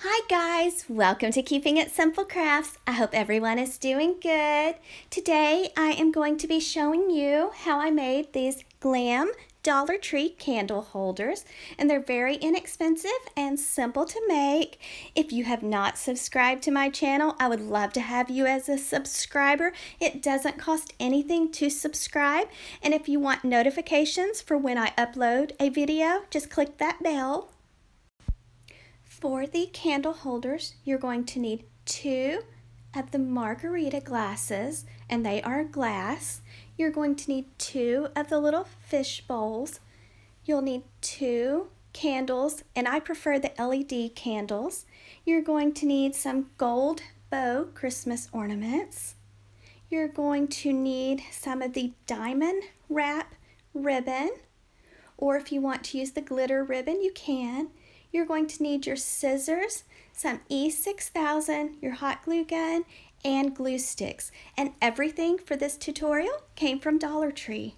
Hi guys, welcome to Keeping It Simple Crafts. I hope everyone is doing good. Today I am going to be showing you how I made these Glam Dollar Tree candle holders, and they're very inexpensive and simple to make. If you have not subscribed to my channel, I would love to have you as a subscriber. It doesn't cost anything to subscribe, and if you want notifications for when I upload a video, just click that bell. For the candle holders, you're going to need 2 of the margarita glasses, and they are glass. You're going to need 2 of the little fish bowls. You'll need 2 candles, and I prefer the LED candles. You're going to need some gold bow Christmas ornaments. You're going to need some of the diamond wrap ribbon, or if you want to use the glitter ribbon, you can. You're going to need your scissors, some E6000, your hot glue gun, and glue sticks. And everything for this tutorial came from Dollar Tree.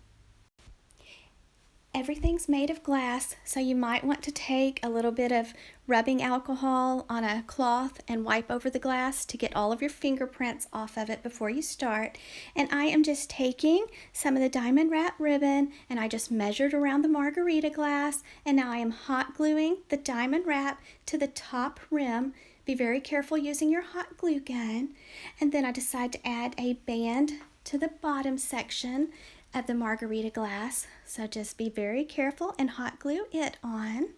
Everything's made of glass, so you might want to take a little bit of rubbing alcohol on a cloth and wipe over the glass to get all of your fingerprints off of it before you start. And I am just taking some of the diamond wrap ribbon, and I just measured around the margarita glass, and now I am hot gluing the diamond wrap to the top rim. Be very careful using your hot glue gun. And then I decide to add a band to the bottom section of the margarita glass, so just be very careful and hot glue it on.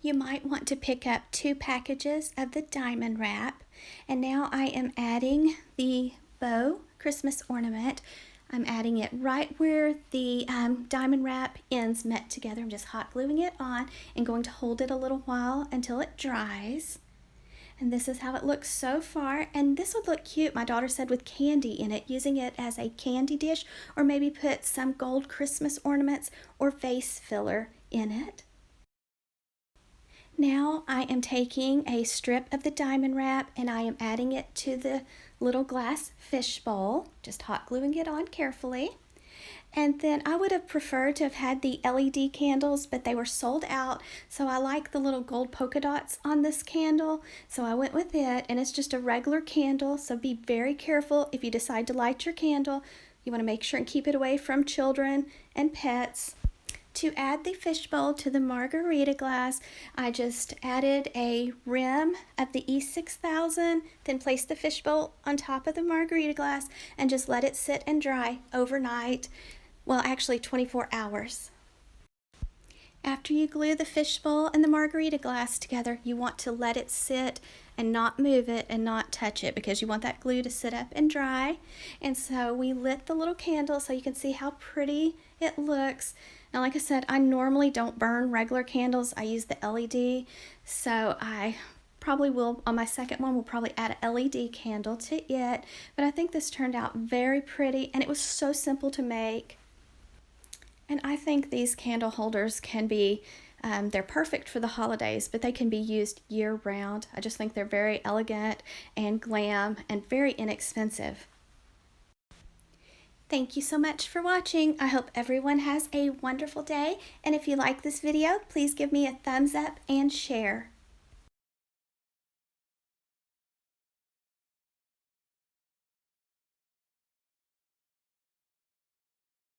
You might want to pick up 2 packages of the diamond wrap, and now I am adding the bow Christmas ornament. I'm adding it right where the diamond wrap ends met together. I'm just hot gluing it on and going to hold it a little while until it dries. And this is how it looks so far, and this would look cute, my daughter said, with candy in it, using it as a candy dish, or maybe put some gold Christmas ornaments or vase filler in it. Now I am taking a strip of the diamond wrap and I am adding it to the little glass fish bowl, just hot gluing it on carefully. And then I would have preferred to have had the LED candles, but they were sold out, so I like the little gold polka dots on this candle, so I went with it. And it's just a regular candle, so be very careful if you decide to light your candle. You want to make sure and keep it away from children and pets. To add the fishbowl to the margarita glass, I just added a rim of the E6000, then placed the fishbowl on top of the margarita glass and just let it sit and dry overnight. Well, actually 24 hours. After you glue the fishbowl and the margarita glass together, you want to let it sit and not move it and not touch it, because you want that glue to sit up and dry. And so we lit the little candle so you can see how pretty it looks. Now, like I said, I normally don't burn regular candles. I use the LED, so I probably will, on my second one, we'll probably add an LED candle to it. But I think this turned out very pretty, and it was so simple to make. And I think these candle holders can be, they're perfect for the holidays, but they can be used year-round. I just think they're very elegant and glam and very inexpensive. Thank you so much for watching. I hope everyone has a wonderful day. And if you like this video, please give me a thumbs up and share.